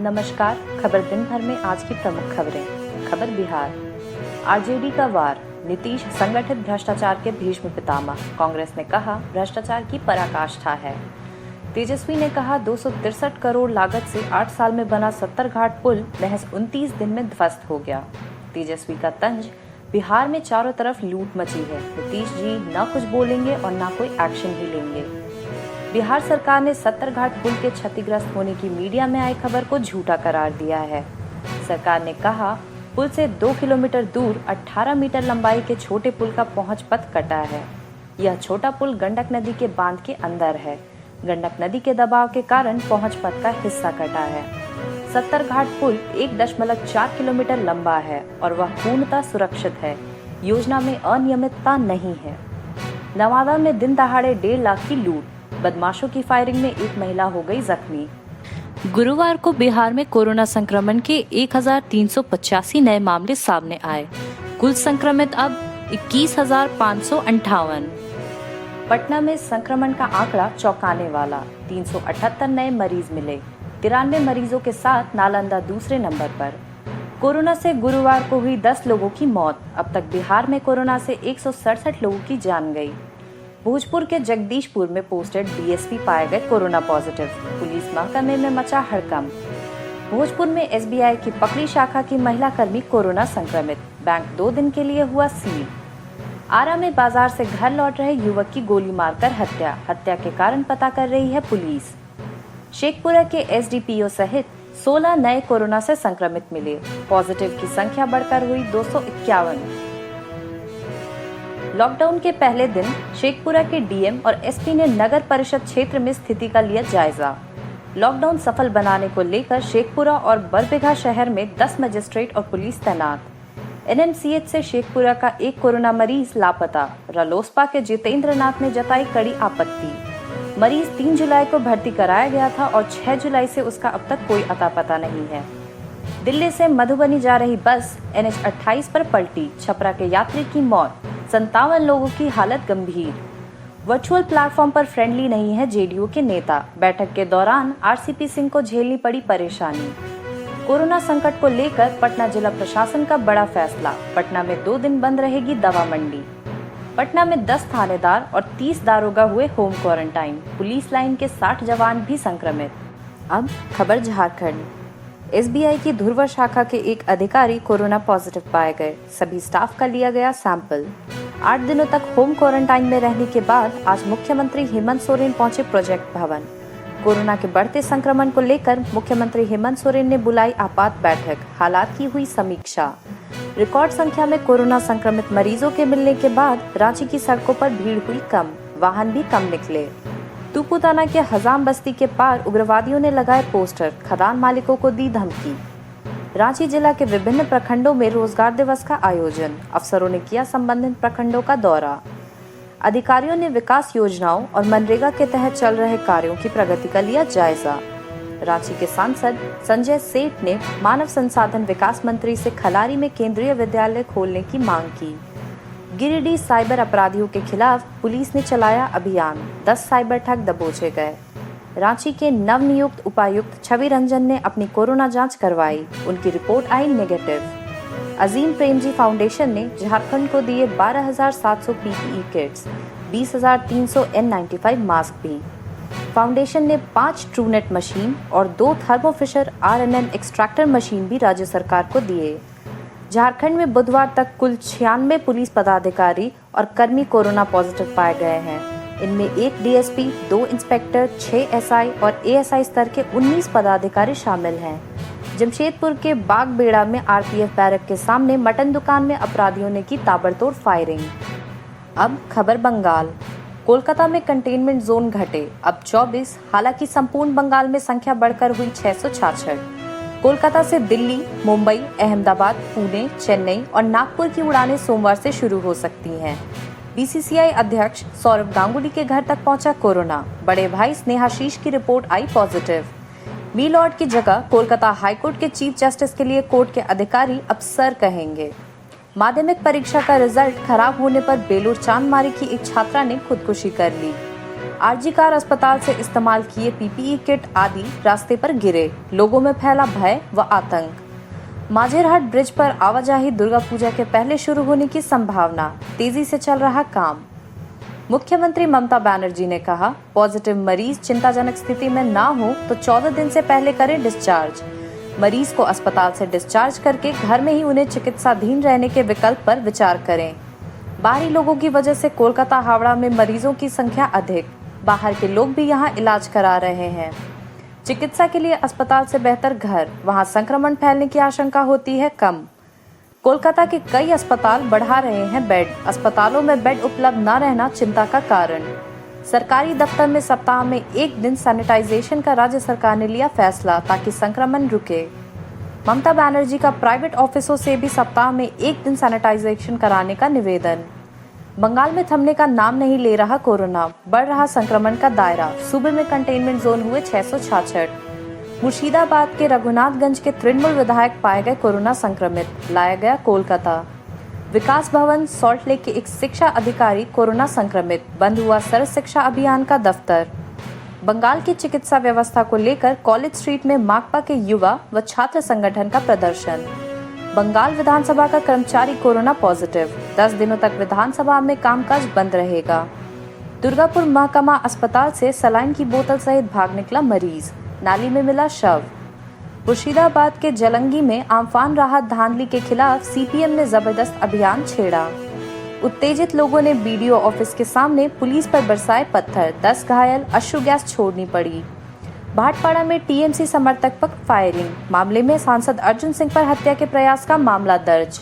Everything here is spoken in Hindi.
नमस्कार। खबर दिन भर में आज की प्रमुख खबरें। खबर बिहार। आरजेडी का वार, नीतीश संगठित भ्रष्टाचार के भीष्म पितामह। कांग्रेस ने कहा भ्रष्टाचार की पराकाष्ठा है। तेजस्वी ने कहा 263 करोड़ लागत से 8 साल में बना 70 घाट पुल महज 29 दिन में ध्वस्त हो गया। तेजस्वी का तंज, बिहार में चारों तरफ लूट मची है। नीतीश जी न कुछ बोलेंगे और न कोई एक्शन ही लेंगे। बिहार सरकार ने 70 घाट पुल के क्षतिग्रस्त होने की मीडिया में आई खबर को झूठा करार दिया है। सरकार ने कहा पुल से 2 किलोमीटर दूर 18 मीटर लंबाई के छोटे पुल का पहुंच पथ कटा है। यह छोटा पुल गंडक नदी के बांध के अंदर है। गंडक नदी के दबाव के कारण पहुंच पथ का हिस्सा कटा है। 70 घाट पुल 1.4 किलोमीटर लंबा है और वह पूर्णतः सुरक्षित है। योजना में अनियमितता नहीं है। नवादा में दिन दहाड़े 1.5 लाख की लूट, बदमाशों की फायरिंग में एक महिला हो गई जख्मी। गुरुवार को बिहार में कोरोना संक्रमण के 1385 नए मामले सामने आए। कुल संक्रमित अब 21,558। पटना में संक्रमण का आंकड़ा चौंकाने वाला, 378 नए मरीज मिले। 93 मरीजों के साथ नालंदा दूसरे नंबर पर। कोरोना से गुरुवार को हुई 10 लोगों की मौत। अब तक बिहार में कोरोना से 167 लोगों की जान गई। भोजपुर के जगदीशपुर में पोस्टेड डीएसपी पाए गए कोरोना पॉजिटिव। पुलिस महकमे में मचा हड़कंप। भोजपुर में एसबीआई की पकड़ी शाखा की महिला कर्मी कोरोना संक्रमित। बैंक 2 दिन के लिए हुआ सील। आरा में बाजार से घर लौट रहे युवक की गोली मारकर हत्या। हत्या के कारण पता कर रही है पुलिस। शेखपुरा के एसडीपीओ सहित 16 नए कोरोना से संक्रमित मिले। पॉजिटिव की संख्या बढ़कर हुई 251। लॉकडाउन के पहले दिन शेखपुरा के डीएम और एसपी ने नगर परिषद क्षेत्र में स्थिति का लिया जायजा। लॉकडाउन सफल बनाने को लेकर शेखपुरा और बरबीघा शहर में 10 मजिस्ट्रेट और पुलिस तैनात। एनएमसीएच से शेखपुरा का एक कोरोना मरीज लापता। रालोसपा के जितेंद्र नाथ ने जताई कड़ी आपत्ति। मरीज 3 जुलाई को भर्ती कराया गया था और 6 जुलाई से उसका अब तक कोई अता पता नहीं है। दिल्ली से मधुबनी जा रही बस NH 28 पर पलटी। छपरा के यात्री की मौत। 57 लोगों की हालत गंभीर। वर्चुअल प्लेटफॉर्म पर फ्रेंडली नहीं है जेडीयू के नेता। बैठक के दौरान आरसीपी सिंह को झेलनी पड़ी परेशानी। कोरोना संकट को लेकर पटना जिला प्रशासन का बड़ा फैसला। पटना में 2 दिन बंद रहेगी दवा मंडी। पटना में 10 थानेदार और 30 दारोगा हुए होम क्वारंटाइन। पुलिस लाइन के 60 जवान भी संक्रमित। अब खबर झारखंड। एसबीआई की धुर्वा शाखा के एक अधिकारी कोरोना पॉजिटिव पाए गए। सभी स्टाफ का लिया गया सैंपल। 8 दिनों तक होम क्वारंटाइन में रहने के बाद आज मुख्यमंत्री हेमंत सोरेन पहुंचे प्रोजेक्ट भवन। कोरोना के बढ़ते संक्रमण को लेकर मुख्यमंत्री हेमंत सोरेन ने बुलाई आपात बैठक। हालात की हुई समीक्षा। रिकॉर्ड संख्या में कोरोना संक्रमित मरीजों के मिलने के बाद रांची की सड़कों पर भीड़ हुई कम, वाहन भी कम निकले। तुपुताना के हजाम बस्ती के पार उग्रवादियों ने लगाए पोस्टर, खदान मालिकों को दी धमकी। रांची जिला के विभिन्न प्रखंडों में रोजगार दिवस का आयोजन। अफसरों ने किया संबंधित प्रखंडों का दौरा। अधिकारियों ने विकास योजनाओं और मनरेगा के तहत चल रहे कार्यों की प्रगति का लिया जायजा। रांची के सांसद संजय सेठ ने मानव संसाधन विकास मंत्री से खलारी में केंद्रीय विद्यालय खोलने की मांग की। गिरिडीह साइबर अपराधियों के खिलाफ पुलिस ने चलाया अभियान। 10 साइबर ठग दबोचे गए। रांची के नवनियुक्त उपायुक्त छवि रंजन ने अपनी कोरोना जांच करवाई। उनकी रिपोर्ट आई नेगेटिव। अजीम प्रेमजी फाउंडेशन ने झारखंड को दिए 12,700 पीपीई किट्स, 20,300 N95 मास्क भी। फाउंडेशन ने 5 ट्रूनेट मशीन और 2 थर्मोफिशर RNN एक्सट्रैक्टर मशीन भी राज्य सरकार को दिए। झारखंड में बुधवार तक कुल 96 पुलिस पदाधिकारी और कर्मी कोरोना पॉजिटिव पाए गए हैं। इनमें 1 डीएसपी, 2 इंस्पेक्टर, 6 एसआई और एएसआई स्तर के 19 पदाधिकारी शामिल हैं। जमशेदपुर के बागबेड़ा में आरपीएफ बैरक के सामने मटन दुकान में अपराधियों ने की ताबड़तोड़ फायरिंग। अब खबर बंगाल। कोलकाता में कंटेनमेंट जोन घटे, अब 24। हालांकि संपूर्ण बंगाल में संख्या बढ़कर हुई 666। कोलकाता से दिल्ली, मुंबई, अहमदाबाद, पुणे, चेन्नई और नागपुर की उड़ानें सोमवार से शुरू हो सकती हैं। बीसीसीआई अध्यक्ष सौरव गांगुली के घर तक पहुंचा कोरोना। बड़े भाई स्नेहाशीष की रिपोर्ट आई पॉजिटिव। मीलॉर्ड की जगह कोलकाता हाईकोर्ट के चीफ जस्टिस के लिए कोर्ट के अधिकारी अब सर कहेंगे। माध्यमिक परीक्षा का रिजल्ट खराब होने पर बेलूर चांदमारी की एक छात्रा ने खुदकुशी कर ली। आरजी कार अस्पताल से इस्तेमाल किए पीपीई किट आदि रास्ते पर गिरे, लोगों में फैला भय व आतंक। माझेरहाट ब्रिज पर आवाजाही दुर्गा पूजा के पहले शुरू होने की संभावना, तेजी से चल रहा काम। मुख्यमंत्री ममता बनर्जी ने कहा, पॉजिटिव मरीज चिंताजनक स्थिति में ना हो तो 14 दिन से पहले करें डिस्चार्ज। मरीज को अस्पताल से डिस्चार्ज करके घर में ही उन्हें चिकित्साधीन रहने के विकल्प पर विचार करें। बाहरी लोगों की वजह से कोलकाता हावड़ा में मरीजों की संख्या अधिक, बाहर के लोग भी यहां इलाज करा रहे हैं। चिकित्सा के लिए अस्पताल से बेहतर घर, वहां संक्रमण फैलने की आशंका होती है कम। कोलकाता के कई अस्पताल बढ़ा रहे हैं बेड, अस्पतालों में बेड उपलब्ध न रहना चिंता का कारण। सरकारी दफ्तर में सप्ताह में 1 दिन सैनिटाइजेशन का राज्य सरकार ने लिया फैसला ताकि संक्रमण रुके। ममता बनर्जी का प्राइवेट ऑफिसों से भी सप्ताह में 1 दिन सैनिटाइजेशन कराने का निवेदन। बंगाल में थमने का नाम नहीं ले रहा कोरोना, बढ़ रहा संक्रमण का दायरा, सूबे में कंटेनमेंट जोन हुए 666। मुर्शिदाबाद के रघुनाथगंज के तृणमूल विधायक पाए गए कोरोना संक्रमित, लाया गया कोलकाता। विकास भवन सॉल्ट लेक के एक शिक्षा अधिकारी कोरोना संक्रमित, बंद हुआ सर्व शिक्षा अभियान का दफ्तर। बंगाल की चिकित्सा व्यवस्था को लेकर कॉलेज स्ट्रीट में माकपा के युवा व छात्र संगठन का प्रदर्शन। बंगाल विधानसभा का कर्मचारी कोरोना पॉजिटिव, 10 दिनों तक विधानसभा में कामकाज बंद रहेगा। दुर्गापुर महकमा अस्पताल से सलाइन की बोतल सहित भाग निकला मरीज, नाली में मिला शव। मुर्शिदाबाद के जलंगी में आम्फान राहत धांधली के खिलाफ सीपीएम ने जबरदस्त अभियान छेड़ा। उत्तेजित लोगों ने बीडीओ ऑफिस के सामने पुलिस पर बरसाए पत्थर, 10 घायल, अश्रु गैस छोड़नी पड़ी। भाटपाड़ा में टीएमसी समर्थक पर फायरिंग, मामले में सांसद अर्जुन सिंह पर हत्या के प्रयास का मामला दर्ज।